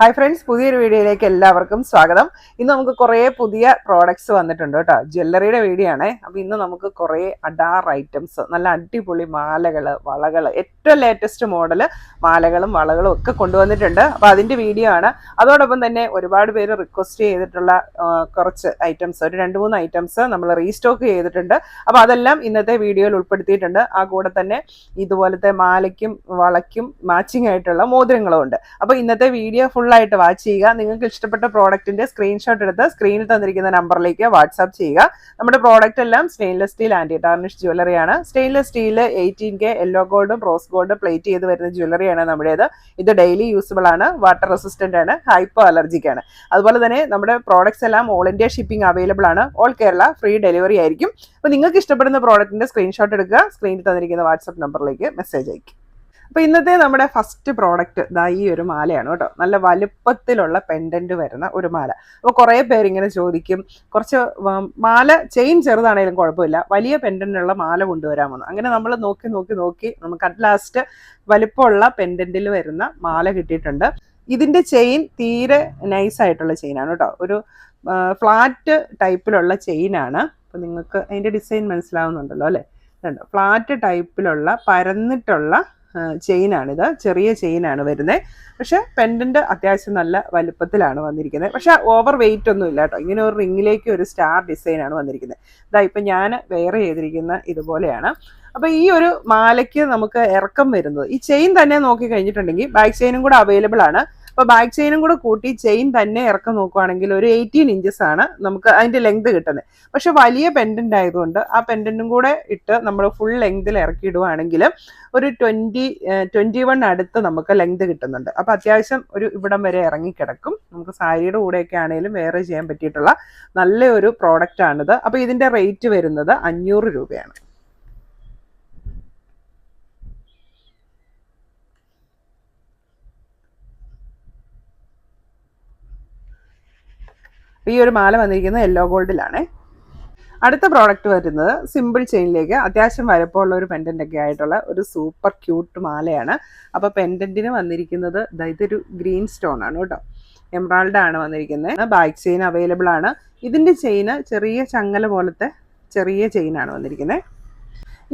Hi friends, പുതിയൊരു വീഡിയോയിലേക്ക് എല്ലാവർക്കും സ്വാഗതം. ഇന്ന് നമുക്ക് കുറേ പുതിയ പ്രോഡക്ട്സ് വന്നിട്ടുണ്ട് കേട്ടോ. ജ്വല്ലറിയുടെ വീഡിയോ ആണേ. അപ്പോൾ ഇന്ന് നമുക്ക് കുറേ അഡാർ ഐറ്റംസ്, നല്ല അടിപൊളി മാലകൾ, വളകൾ, ഏറ്റവും ലേറ്റസ്റ്റ് മോഡൽ മാലകളും വളകളും ഒക്കെ കൊണ്ടുവന്നിട്ടുണ്ട്. അപ്പോൾ അതിൻ്റെ വീഡിയോ ആണ്. അതോടൊപ്പം തന്നെ ഒരുപാട് പേര് റിക്വസ്റ്റ് ചെയ്തിട്ടുള്ള കുറച്ച് ഐറ്റംസ്, ഒരു 2-3 ഐറ്റംസ് നമ്മൾ റീസ്റ്റോക്ക് ചെയ്തിട്ടുണ്ട്. അപ്പോൾ അതെല്ലാം ഇന്നത്തെ വീഡിയോയിൽ ഉൾപ്പെടുത്തിയിട്ടുണ്ട്. ആ കൂടെ തന്നെ ഇതുപോലത്തെ മാലയ്ക്കും വളയ്ക്കും മാച്ചിങ് ആയിട്ടുള്ള മോതിരങ്ങളും ഉണ്ട്. അപ്പോൾ ഇന്നത്തെ വീഡിയോ ഫുള്ളായിട്ട് വാച്ച് ചെയ്യുക. നിങ്ങൾക്ക് ഇഷ്ടപ്പെട്ട പ്രോഡക്റ്റിന്റെ സ്ക്രീൻഷോട്ട് എടുത്ത് സ്ക്രീനിൽ തന്നിരിക്കുന്ന നമ്പറിലേക്ക് വാട്സാപ്പ് ചെയ്യുക. നമ്മുടെ പ്രോഡക്റ്റ് എല്ലാം സ്റ്റെയിൻലെസ് സ്റ്റീൽ ആൻറ്റി ടാർണിഷ് ജ്വല്ലറിയാണ്. സ്റ്റെയിൻലെസ് സ്റ്റീൽ 18K യെല്ലോ ഗോൾഡും റോസ് ഗോൾഡും പ്ലേറ്റ് ചെയ്ത് വരുന്ന ജ്വല്ലറിയാണ് നമ്മുടേത്. ഇത് ഡെയിലി യൂസബിൾ ആണ്, വാട്ടർ റെസിസ്റ്റന്റ് ആണ്, ഹൈപ്പോ അലർജിക് ആണ്. അതുപോലെ തന്നെ നമ്മുടെ പ്രോഡക്ട്സ് എല്ലാം ഓൾ ഇന്ത്യ ഷിപ്പിംഗ് അവൈലബിൾ ആണ്. ഓൾ കേരള ഫ്രീ ഡെലിവറി ആയിരിക്കും. അപ്പോൾ നിങ്ങൾക്ക് ഇഷ്ടപ്പെടുന്ന പ്രോഡക്റ്റിന്റെ സ്ക്രീൻഷോട്ട് എടുക്കുക, സ്ക്രീനിൽ തന്നിരിക്കുന്ന വാട്സാപ്പ് നമ്പറിലേക്ക് മെസ്സേജ് അയക്കും. അപ്പോൾ ഇന്നത്തെ നമ്മുടെ ഫസ്റ്റ് പ്രോഡക്റ്റ് ദാ ഈ ഒരു മാലയാണ് കേട്ടോ. നല്ല വലുപ്പത്തിലുള്ള പെൻഡന്റ് വരുന്ന ഒരു മാല. അപ്പോൾ കുറേ പേരിങ്ങനെ ചോദിക്കും, കുറച്ച് മാല ചെയിൻ ചെറുതാണെങ്കിലും കുഴപ്പമില്ല, വലിയ പെൻഡന്റുള്ള മാല കൊണ്ടുവരാമെന്ന്. അങ്ങനെ നമ്മൾ നോക്കി നമുക്ക് അറ്റ് ലാസ്റ്റ് വലുപ്പമുള്ള പെൻഡന്റിൽ വരുന്ന മാല കിട്ടിയിട്ടുണ്ട്. ഇതിൻ്റെ ചെയിൻ തീരെ നൈസായിട്ടുള്ള ചെയിനാണ് കേട്ടോ. ഒരു ഫ്ലാറ്റ് ടൈപ്പിലുള്ള ചെയിനാണ്. അപ്പോൾ നിങ്ങൾക്ക് അതിൻ്റെ ഡിസൈൻ മനസ്സിലാവുന്നുണ്ടല്ലോ അല്ലേ? ഫ്ലാറ്റ് ടൈപ്പിലുള്ള പരന്നിട്ടുള്ള ചെയിനാണിത്. ചെറിയ ചെയിനാണ് വരുന്നത്. പക്ഷെ പെൻഡന്റ് അത്യാവശ്യം നല്ല വലുപ്പത്തിലാണ് വന്നിരിക്കുന്നത്. പക്ഷെ ഓവർ വെയിറ്റ് ഒന്നും ഇല്ല കേട്ടോ. ഇങ്ങനെ ഒരു റിങ്ങിലേക്ക് ഒരു സ്റ്റാർ ഡിസൈനാണ് വന്നിരിക്കുന്നത്. ഇതാ ഇപ്പം ഞാൻ വെയർ ചെയ്തിരിക്കുന്ന ഇതുപോലെയാണ്. അപ്പോൾ ഈ ഒരു മാലയ്ക്ക് നമുക്ക് ഇറക്കം വരുന്നത്, ഈ ചെയിൻ തന്നെ നോക്കി കഴിഞ്ഞിട്ടുണ്ടെങ്കിൽ ബാക്ക് ചെയിനും കൂടെ അവൈലബിൾ ആണ്. അപ്പോൾ ബാക്ക് ചെയിനും കൂടെ കൂട്ടി ചെയിൻ തന്നെ ഇറക്കം നോക്കുകയാണെങ്കിൽ ഒരു 18 ഇഞ്ചസ് ആണ് നമുക്ക് അതിൻ്റെ ലെങ്ത് കിട്ടുന്നത്. പക്ഷെ വലിയ പെൻഡന്റ് ആയതുകൊണ്ട് ആ പെൻഡന്റും കൂടെ ഇട്ട് നമ്മൾ ഫുൾ ലെങ്തിൽ ഇറക്കിയിടുവാണെങ്കിൽ ഒരു 21 അടുത്ത് നമുക്ക് ലെങ്ത് കിട്ടുന്നുണ്ട്. അപ്പോൾ അത്യാവശ്യം ഒരു ഇവിടം വരെ ഇറങ്ങിക്കിടക്കും. നമുക്ക് സാരിയുടെ കൂടെയൊക്കെ ആണെങ്കിലും വേറെ ചെയ്യാൻ പറ്റിയിട്ടുള്ള നല്ലൊരു പ്രോഡക്റ്റ് ആണിത്. അപ്പോൾ ഇതിൻ്റെ റേറ്റ് വരുന്നത് 500 രൂപയാണ്. ഈ ഒരു മാല വന്നിരിക്കുന്നത് യെല്ലോ ഗോൾഡിലാണ്. അടുത്ത പ്രോഡക്റ്റ് വരുന്നത് സിമ്പിൾ ചെയിനിലേക്ക് അത്യാവശ്യം വലുപ്പമുള്ള ഒരു പെൻഡൻ്റ് ഒക്കെ ആയിട്ടുള്ള ഒരു സൂപ്പർ ക്യൂട്ട് മാലയാണ്. അപ്പോൾ പെൻഡൻറ്റിന് വന്നിരിക്കുന്നത് ഇതൊരു ഗ്രീൻ സ്റ്റോൺ ആണ് കേട്ടോ. എംബ്രാൾഡ് ആണ് വന്നിരിക്കുന്നത്. ബാക്ക് ചെയിൻ അവൈലബിൾ ആണ്. ഇതിൻ്റെ ചെയിന് ചെറിയ ചങ്ങല പോലത്തെ ചെറിയ ചെയിനാണ് വന്നിരിക്കുന്നത്.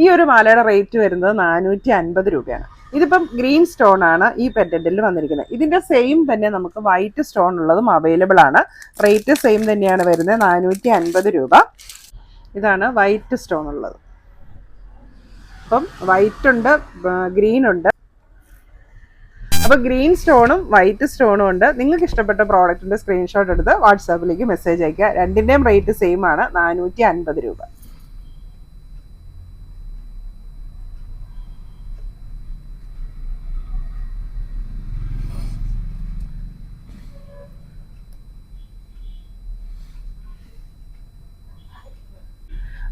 ഈ ഒരു മാലയുടെ റേറ്റ് വരുന്നത് 450 രൂപയാണ്. ഇതിപ്പം ഗ്രീൻ സ്റ്റോൺ ആണ് ഈ പെൻഡന്റിൽ വന്നിരിക്കുന്നത്. ഇതിന്റെ സെയിം തന്നെ നമുക്ക് വൈറ്റ് സ്റ്റോൺ ഉള്ളതും അവൈലബിൾ ആണ്. റേറ്റ് സെയിം തന്നെയാണ് വരുന്നത്, 450 രൂപ. ഇതാണ് വൈറ്റ് സ്റ്റോൺ ഉള്ളത്. അപ്പം വൈറ്റ് ഉണ്ട്, ഗ്രീൻ ഉണ്ട്. അപ്പോൾ ഗ്രീൻ സ്റ്റോണും വൈറ്റ് സ്റ്റോണും ഉണ്ട്. നിങ്ങൾക്ക് ഇഷ്ടപ്പെട്ട പ്രോഡക്റ്റിന്റെ സ്ക്രീൻഷോട്ട് എടുത്ത് വാട്സാപ്പിലേക്ക് മെസ്സേജ് അയക്കുക. രണ്ടിൻ്റെയും റേറ്റ് സെയിം ആണ്, 450 രൂപ.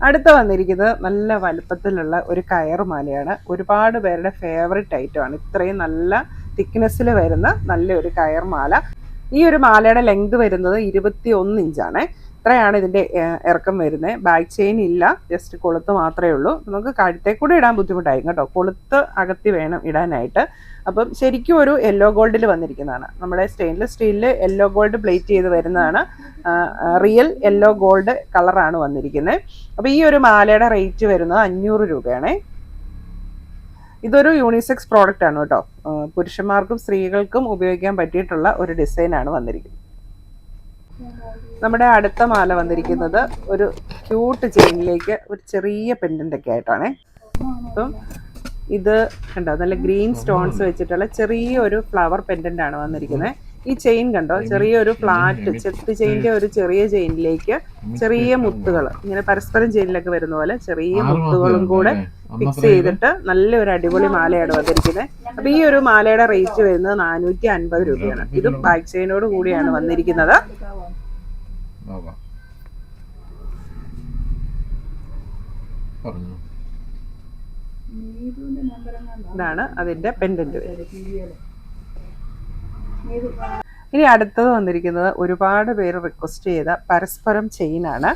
അടുത്ത വന്നിരിക്കുന്നത് നല്ല വലുപ്പത്തിലുള്ള ഒരു കയറുമാലയാണ്. ഒരുപാട് പേരുടെ ഫേവറേറ്റ് ഐറ്റമാണ്. ഇത്രയും നല്ല തിക്നെസ്സിൽ വരുന്ന നല്ലൊരു കയർമാല. ഈ ഒരു മാലയുടെ ലെങ്ത് വരുന്നത് 21 ഇഞ്ചാണ്. ഇത്രയാണ് ഇതിൻ്റെ ഇറക്കം വരുന്നത്. ബാക്ക് ചെയിൻ ഇല്ല, ജസ്റ്റ് കൊളുത്ത് മാത്രമേ ഉള്ളൂ. നമുക്ക് കഴുത്തേ കൂടെ ഇടാൻ ബുദ്ധിമുട്ടായിരിക്കും കേട്ടോ. കൊളുത്ത് അകത്തി വേണം ഇടാനായിട്ട്. അപ്പം ശരിക്കും ഒരു യെല്ലോ ഗോൾഡിൽ വന്നിരിക്കുന്നതാണ്. നമ്മുടെ സ്റ്റെയിൻലെസ് സ്റ്റീലിൽ യെല്ലോ ഗോൾഡ് പ്ലേറ്റ് ചെയ്ത് വരുന്നതാണ്. റിയൽ യെല്ലോ ഗോൾഡ് കളറാണ് വന്നിരിക്കുന്നത്. അപ്പോൾ ഈ ഒരു മാലയുടെ റേറ്റ് വരുന്നത് 500 രൂപയാണ്. ഇതൊരു യൂണിസെക്സ് പ്രോഡക്റ്റ് ആണ് കേട്ടോ. പുരുഷന്മാർക്കും സ്ത്രീകൾക്കും ഉപയോഗിക്കാൻ പറ്റിയിട്ടുള്ള ഒരു ഡിസൈനാണ് വന്നിരിക്കുന്നത്. നമ്മുടെ അടുത്ത മാല വന്നിരിക്കുന്നത് ഒരു ക്യൂട്ട് ചെയിനിലേക്ക് ഒരു ചെറിയ പെൻഡൻ്റൊക്കെ ആയിട്ടാണ്. അപ്പം ഇത് കണ്ടോ, നല്ല ഗ്രീൻ സ്റ്റോൺസ് വെച്ചിട്ടുള്ള ചെറിയൊരു ഫ്ലവർ പെൻഡൻ്റ് ആണ് വന്നിരിക്കുന്നത്. ഈ ചെയിൻ കണ്ടോ, ചെറിയൊരു ഫ്ലാറ്റ് ചെത്ത് ചെയിൻ്റെ ഒരു ചെറിയ ചെയിനിലേക്ക് ചെറിയ മുത്തുകൾ, ഇങ്ങനെ പരസ്പരം ചെയിനിലൊക്കെ വരുന്ന പോലെ ചെറിയ മുത്തുകളും കൂടെ ഫിക്സ് ചെയ്തിട്ട് നല്ലൊരു അടിപൊളി മാലയാണ് വന്നിരിക്കുന്നത്. അപ്പോൾ ഈ ഒരു മാലയുടെ റേറ്റ് വരുന്നത് 450 രൂപയാണ്. ഇതും ബാക്ക് ചെയിനോട് കൂടിയാണ് വന്നിരിക്കുന്നത്. ഇതാണ് അതിൻ്റെ പെൻഡന്റ്. ഇനി അടുത്തത് വന്നിരിക്കുന്നത് ഒരുപാട് പേര് റിക്വസ്റ്റ് ചെയ്ത പരസ്പരം ചെയിനാണ്.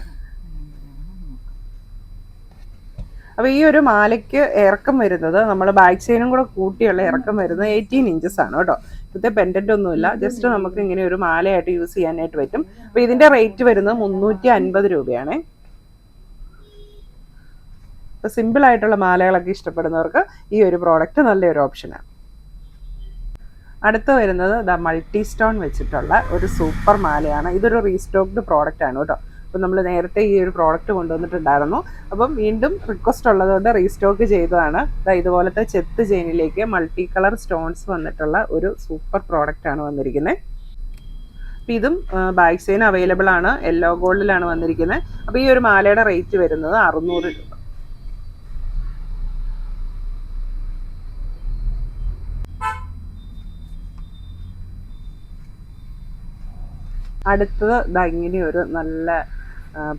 അപ്പോൾ ഈ ഒരു മാലയ്ക്ക് ഇറക്കം വരുന്നത്, നമ്മൾ ബാക്ക് ചെയിനും കൂടെ കൂട്ടിയുള്ള ഇറക്കം വരുന്നത് 18 ഇഞ്ചസ് ആണ് കേട്ടോ. ഇപ്പോഴത്തെ പെൻഡൻ്റ് ഒന്നുമില്ല, ജസ്റ്റ് നമുക്ക് ഇങ്ങനെ ഒരു മാലയായിട്ട് യൂസ് ചെയ്യാനായിട്ട് പറ്റും. അപ്പോൾ ഇതിൻ്റെ റേറ്റ് വരുന്നത് 350 രൂപയാണ്. അപ്പോൾ സിമ്പിളായിട്ടുള്ള മാലകളൊക്കെ ഇഷ്ടപ്പെടുന്നവർക്ക് ഈ ഒരു പ്രോഡക്റ്റ് നല്ലൊരു ഓപ്ഷനാണ്. അടുത്ത് വരുന്നത് മൾട്ടി സ്റ്റോൺ വെച്ചിട്ടുള്ള ഒരു സൂപ്പർ മാലയാണ്. ഇതൊരു റീസ്റ്റോക്ഡ് പ്രോഡക്റ്റ് ആണ് കേട്ടോ. അപ്പോൾ നമ്മൾ നേരത്തെ ഈ ഒരു പ്രോഡക്റ്റ് കൊണ്ടുവന്നിട്ടുണ്ടായിരുന്നു. അപ്പം വീണ്ടും റിക്വസ്റ്റ് ഉള്ളതുകൊണ്ട് റീസ്റ്റോക്ക് ചെയ്തതാണ്. ഇതുപോലത്തെ ചെത്ത് ചെയിനിലേക്ക് മൾട്ടി കളർ സ്റ്റോൺസ് വന്നിട്ടുള്ള ഒരു സൂപ്പർ പ്രോഡക്റ്റ് ആണ് വന്നിരിക്കുന്നത്. അപ്പോൾ ഇതും ബാക്ക് ചെയിൻ അവൈലബിൾ ആണ്, യെല്ലോ ഗോൾഡിലാണ് വന്നിരിക്കുന്നത്. അപ്പോൾ ഈ ഒരു മാലയുടെ റേറ്റ് വരുന്നത് 600 രൂപ. അടുത്തത് ഇങ്ങനെ ഒരു നല്ല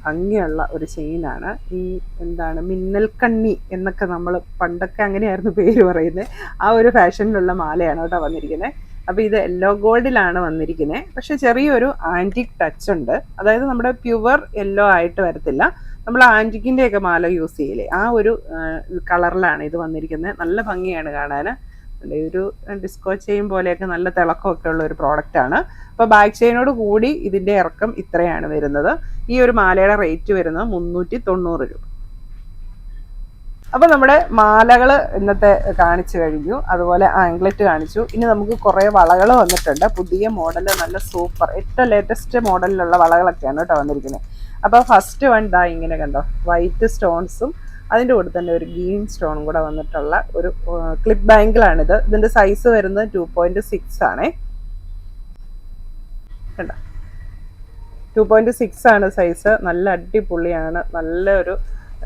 ഭംഗിയുള്ള ഒരു ചെയിനാണ്. ഈ എന്താണ് മിന്നൽക്കണ്ണി എന്നൊക്കെ നമ്മൾ പണ്ടൊക്കെ അങ്ങനെയായിരുന്നു പേര് പറയുന്നത്. ആ ഒരു ഫാഷനിലുള്ള മാലയാണ് കേട്ടോ വന്നിരിക്കുന്നത്. അപ്പോൾ ഇത് യെല്ലോ ഗോൾഡിലാണ് വന്നിരിക്കുന്നത്. പക്ഷെ ചെറിയൊരു ആൻറ്റിക് ടച്ച് ഉണ്ട്. അതായത് നമ്മുടെ പ്യുവർ യെല്ലോ ആയിട്ട് വരത്തില്ല. നമ്മൾ ആൻറ്റിക്കിൻ്റെയൊക്കെ മാല യൂസ് ചെയ്യില്ലേ, ആ ഒരു കളറിലാണ് ഇത് വന്നിരിക്കുന്നത്. നല്ല ഭംഗിയാണ് കാണാൻ. ഒരു ഡിസ്കോ ചെയിൻ പോലെയൊക്കെ നല്ല തിളക്കമൊക്കെ ഉള്ള ഒരു പ്രോഡക്റ്റാണ്. അപ്പോൾ ബാക്ക് ചെയിനോട് കൂടി ഇതിൻ്റെ ഇറക്കം ഇത്രയാണ് വരുന്നത്. ഈ ഒരു മാലയുടെ റേറ്റ് വരുന്നത് 390 രൂപ. അപ്പോൾ നമ്മുടെ മാലകൾ ഇന്നത്തെ കാണിച്ചു കഴിഞ്ഞു, അതുപോലെ ആംഗ്ലറ്റ് കാണിച്ചു. ഇനി നമുക്ക് കുറേ വളകൾ വന്നിട്ടുണ്ട്. പുതിയ മോഡൽ, നല്ല സൂപ്പർ ഏറ്റവും ലേറ്റസ്റ്റ് മോഡലിലുള്ള വളകളൊക്കെയാണ് കേട്ടോ വന്നിരിക്കുന്നത്. അപ്പോൾ ഫസ്റ്റ് വൺ ഇങ്ങനെ കണ്ടോ, വൈറ്റ് സ്റ്റോൺസും അതിൻ്റെ കൂടെ തന്നെ ഒരു ഗ്രീൻ സ്റ്റോണും കൂടെ വന്നിട്ടുള്ള ഒരു ക്ലിപ്പ് ബാങ്കിളാണിത്. ഇതിൻ്റെ സൈസ് വരുന്നത് 2.6 ആണേ. കണ്ടോ, 2.6 ആണ് സൈസ്. നല്ല അടിപൊളിയാണ്, നല്ലൊരു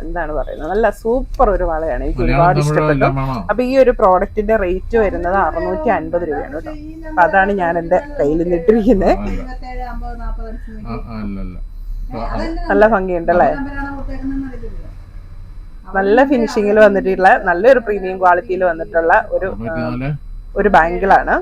എന്താണ് പറയുന്നത്, നല്ല സൂപ്പർ ഒരു വളയാണ്. എനിക്ക് ഒരുപാട് ഇഷ്ടപ്പെട്ടു. അപ്പൊ ഈ ഒരു പ്രോഡക്റ്റിന്റെ റേറ്റ് വരുന്നത് 650 രൂപയാണ് കേട്ടോ. അപ്പൊ അതാണ് ഞാൻ എൻ്റെ കയ്യിൽ നിന്നിട്ടിരിക്കുന്നത്. നല്ല ഭംഗിയുണ്ടല്ലേ, നല്ല ഫിനിഷിങ്ങിൽ വന്നിട്ടുള്ള നല്ലൊരു പ്രീമിയം ക്വാളിറ്റിയിൽ വന്നിട്ടുള്ള ഒരു ബാങ്കിളാണ്.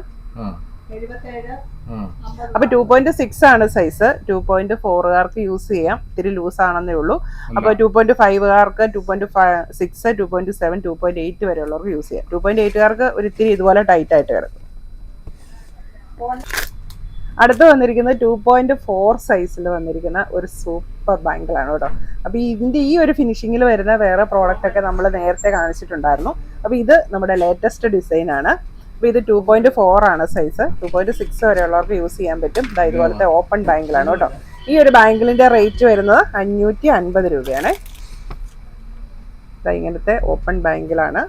അപ്പൊ 2.6 ആണ് സൈസ്. 2.4കാർക്ക് യൂസ് ചെയ്യാം, ഇത്തിരി ലൂസ് ആണെന്നേ ഉള്ളൂ. അപ്പൊ 2.5കാർക്ക്, 2.6, 2.7, 2.8 വരെയുള്ളവർക്ക് യൂസ് ചെയ്യാം. 2.8കാർക്ക് ഒരു ഇത്തിരി ഇതുപോലെ ടൈറ്റ് ആയിട്ട് കിടക്കും. അടുത്ത് വന്നിരിക്കുന്നത് 2.4 സൈസിൽ വന്നിരിക്കുന്ന ഒരു സൂപ്പർ ബാങ്കിളാണ് കേട്ടോ. അപ്പോൾ ഇതിൻ്റെ ഈ ഒരു ഫിനിഷിങ്ങിൽ വരുന്ന വേറെ പ്രോഡക്റ്റ് ഒക്കെ നമ്മൾ നേരത്തെ കാണിച്ചിട്ടുണ്ടായിരുന്നു. അപ്പോൾ ഇത് നമ്മുടെ ലേറ്റസ്റ്റ് ഡിസൈൻ ആണ്. അപ്പോൾ ഇത് 2.4 ആണ് സൈസ്. 2.6 വരെയുള്ളവർക്ക് യൂസ് ചെയ്യാൻ പറ്റും. ഇതുപോലത്തെ ഓപ്പൺ ബാങ്കിളാണ് കേട്ടോ. ഈ ഒരു ബാങ്കിളിൻ്റെ റേറ്റ് വരുന്നത് 550 രൂപയാണ്. ഇങ്ങനത്തെ ഓപ്പൺ ബാങ്കിളാണ്.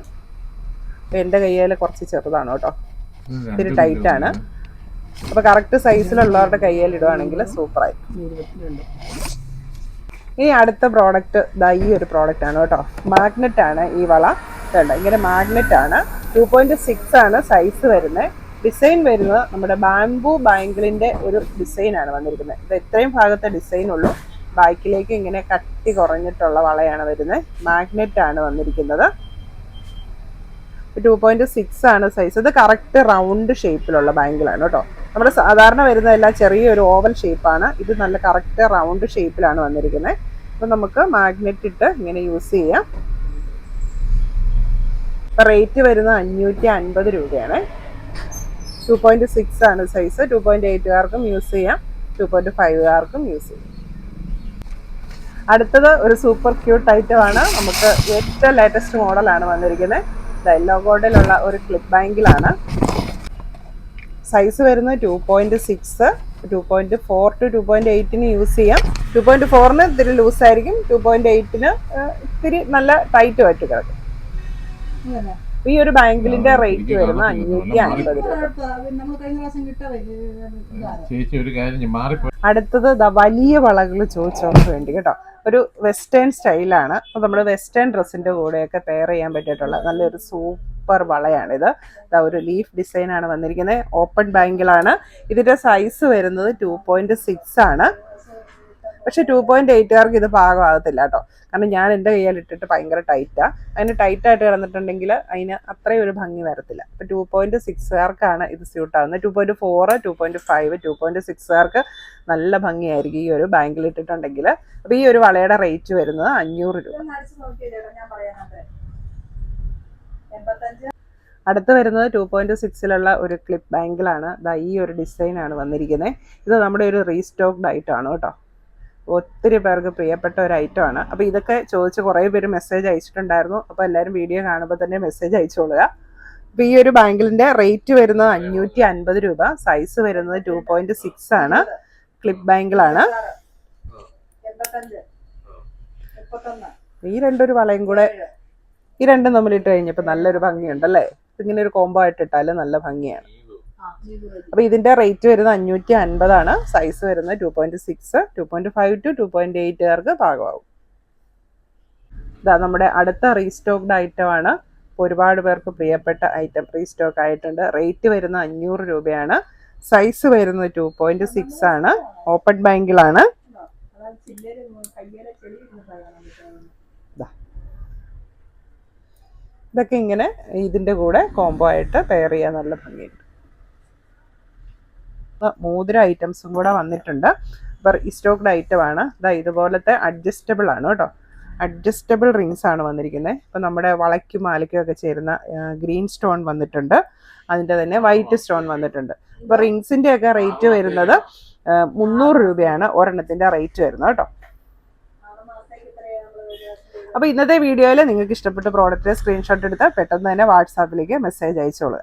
എൻ്റെ കയ്യിൽ കുറച്ച് ചെറുതാണ് കേട്ടോ, ഇത്തിരി ടൈറ്റാണ്. അപ്പോൾ കറക്റ്റ് സൈസിലുള്ളവരുടെ കയ്യിൽ ഇടുവാണെങ്കിൽ സൂപ്പറായിരിക്കും. ഇനി അടുത്ത പ്രോഡക്റ്റ് ഈ ഒരു പ്രോഡക്റ്റ് ആണ് കേട്ടോ. മാഗ്നറ്റ് ആണ് ഈ വള. ഇങ്ങനെ മാഗ്നറ്റ് ആണ്. 2.6 ആണ് സൈസ് വരുന്നത്. ഡിസൈൻ വരുന്നത് നമ്മുടെ ബാംബു ബാങ്കിളിൻ്റെ ഒരു ഡിസൈനാണ് വന്നിരിക്കുന്നത്. ഇത് ഇത്രയും ഭാഗത്തെ ഡിസൈൻ ഉള്ളൂ. ബാക്കിലേക്ക് ഇങ്ങനെ കട്ടി കുറഞ്ഞിട്ടുള്ള വളയാണ് വരുന്നത്. മാഗ്നറ്റ് ആണ് വന്നിരിക്കുന്നത്. 2.6 ആണ് സൈസ്. ഇത് കറക്റ്റ് റൗണ്ട് ഷേപ്പിലുള്ള ബാങ്കിളാണ് കേട്ടോ. നമ്മുടെ സാധാരണ വരുന്നതെല്ലാം ചെറിയൊരു ഓവൽ ഷേപ്പാണ്. ഇത് നല്ല കറക്റ്റ് റൗണ്ട് ഷേപ്പിലാണ് വന്നിരിക്കുന്നത്. അപ്പം നമുക്ക് മാഗ്നറ്റ് ഇട്ട് ഇങ്ങനെ യൂസ് ചെയ്യാം. റേറ്റ് വരുന്നത് 550 രൂപയാണ്. 2.6 ആണ് സൈസ്. 2.8കാർക്കും യെല്ലോ ചെയ്യാം, 2.5കാർക്കും യൂസ് ചെയ്യാം. അടുത്തത് ഒരു സൂപ്പർ ക്യൂട്ട് ഐറ്റം ആണ്. നമുക്ക് ഏറ്റവും ലേറ്റസ്റ്റ് മോഡലാണ് വന്നിരിക്കുന്നത്. യെല്ലോ ഗോൾഡിലുള്ള ഒരു ക്ലിപ്പ് ബാങ്കിളാണ്. സൈസ് വരുന്നത് 2.6, 2.4 to 2.8 യൂസ് ചെയ്യാം. 2.4 ഇത്തിരി ലൂസായിരിക്കും, 2.8 ഇത്തിരി നല്ല ടൈറ്റ് ആയിട്ട് കിടക്കും. ഈ ഒരു ബാങ്കിളിന്റെ റേറ്റ് വരുന്നത് 550 രൂപ. അടുത്തത് വലിയ വളകൾ ചോദിച്ചവർക്ക് വേണ്ടി കേട്ടോ. ഒരു വെസ്റ്റേൺ സ്റ്റൈലാണ്. അപ്പോൾ നമ്മുടെ വെസ്റ്റേൺ ഡ്രസ്സിന്റെ കൂടെയൊക്കെ പെയർ ചെയ്യാൻ പറ്റിയിട്ടുള്ള നല്ലൊരു സൂപ്പർ വളയാണിത്. ഒരു ലീഫ് ഡിസൈനാണ് വന്നിരിക്കുന്നത്. ഓപ്പൺ ബാങ്കിളാണ്. ഇതിന്റെ സൈസ് വരുന്നത് 2.6 ആണ്. പക്ഷെ 2.8കാർക്ക് ഇത് പാകമാകത്തില്ല കേട്ടോ. കാരണം ഞാൻ എൻ്റെ കയ്യിൽ ഇട്ടിട്ട് ഭയങ്കര ടൈറ്റാണ്. അതിന് ടൈറ്റായിട്ട് കിടന്നിട്ടുണ്ടെങ്കിൽ അതിന് അത്രയും ഒരു ഭംഗി വരത്തില്ല. അപ്പോൾ 2.6കാർക്കാണ് ഇത് സ്യൂട്ട് ആവുന്നത്. 2.4, 2.5, 2.6കാർക്ക് നല്ല ഭംഗിയായിരിക്കും ഈ ഒരു ബാങ്കിൽ ഇട്ടിട്ടുണ്ടെങ്കിൽ. അപ്പോൾ ഈ ഒരു വളയുടെ റേറ്റ് വരുന്നത് 500 രൂപ. അടുത്ത് വരുന്നത് 2.6 ഒരു ക്ലിപ്പ് ബാങ്കിളാണ്. ഈ ഒരു ഡിസൈനാണ് വന്നിരിക്കുന്നത്. ഇത് നമ്മുടെ ഒരു റീസ്റ്റോക്ഡ് ഐറ്റമാണ് കേട്ടോ. ഒത്തിരി പേർക്ക് പ്രിയപ്പെട്ട ഒരു ഐറ്റമാണ്. അപ്പോൾ ഇതൊക്കെ ചോദിച്ച് കുറേ പേര് മെസ്സേജ് അയച്ചിട്ടുണ്ടായിരുന്നു. അപ്പോൾ എല്ലാവരും വീഡിയോ കാണുമ്പോൾ തന്നെ മെസ്സേജ് അയച്ചോളുക. അപ്പോൾ ഈ ഒരു ബാങ്കിളിൻ്റെ റേറ്റ് വരുന്നത് 550 രൂപ. സൈസ് വരുന്നത് 2.6 ആണ്. ക്ലിപ്പ് ബാങ്കിളാണ്. ഈ രണ്ടൊരു വളയും കൂടെ, ഈ രണ്ടും തമ്മിലിട്ട് കഴിഞ്ഞപ്പോൾ നല്ലൊരു ഭംഗിയുണ്ടല്ലേ. ഇങ്ങനെ ഒരു കോംബോ ആയിട്ട് ഇട്ടാൽ നല്ല ഭംഗിയാണ്. അപ്പോൾ ഇതിൻ്റെ റേറ്റ് വരുന്നത് 550 ആണ്. സൈസ് വരുന്നത് 2.6, 2.5 to 2.8 പാകമാവും. ഇതാ നമ്മുടെ അടുത്ത റീസ്റ്റോക്ഡ് ഐറ്റമാണ്. ഒരുപാട് പേർക്ക് പ്രിയപ്പെട്ട ഐറ്റം റീസ്റ്റോക്ക് ആയിട്ടുണ്ട്. റേറ്റ് വരുന്നത് 500 രൂപയാണ്. സൈസ് വരുന്നത് 2.6 ആണ്. ഓപ്പൺ ബാങ്കിളാണ്. ഇതൊക്കെ ഇങ്ങനെ ഇതിൻ്റെ കൂടെ കോംബോ ആയിട്ട് പെയർ ചെയ്യാൻ നല്ല ഭംഗിയുണ്ട്. മോതിര ഐറ്റംസും കൂടെ വന്നിട്ടുണ്ട്. അപ്പോൾ സ്റ്റോക്ക്ഡ് ഐറ്റമാണ്. ഇതുപോലത്തെ അഡ്ജസ്റ്റബിൾ ആണ് കേട്ടോ. അഡ്ജസ്റ്റബിൾ റിങ്സ് ആണ് വന്നിരിക്കുന്നത്. ഇപ്പോൾ നമ്മുടെ വളയ്ക്കും മാലയ്ക്കും ഒക്കെ ചേരുന്ന ഗ്രീൻ സ്റ്റോൺ വന്നിട്ടുണ്ട്. അതിൻ്റെ തന്നെ വൈറ്റ് സ്റ്റോൺ വന്നിട്ടുണ്ട്. അപ്പോൾ റിങ്സിൻ്റെ ഒക്കെ റേറ്റ് വരുന്നത് 300 രൂപയാണ് ഒരെണ്ണത്തിൻ്റെ റേറ്റ് വരുന്നത് കേട്ടോ. അപ്പോൾ ഇന്നത്തെ വീഡിയോയിൽ നിങ്ങൾക്ക് ഇഷ്ടപ്പെട്ട പ്രോഡക്റ്റ് സ്ക്രീൻഷോട്ട് എടുത്ത് പെട്ടെന്ന് തന്നെ വാട്സാപ്പിലേക്ക് മെസ്സേജ് അയച്ചോളൂ.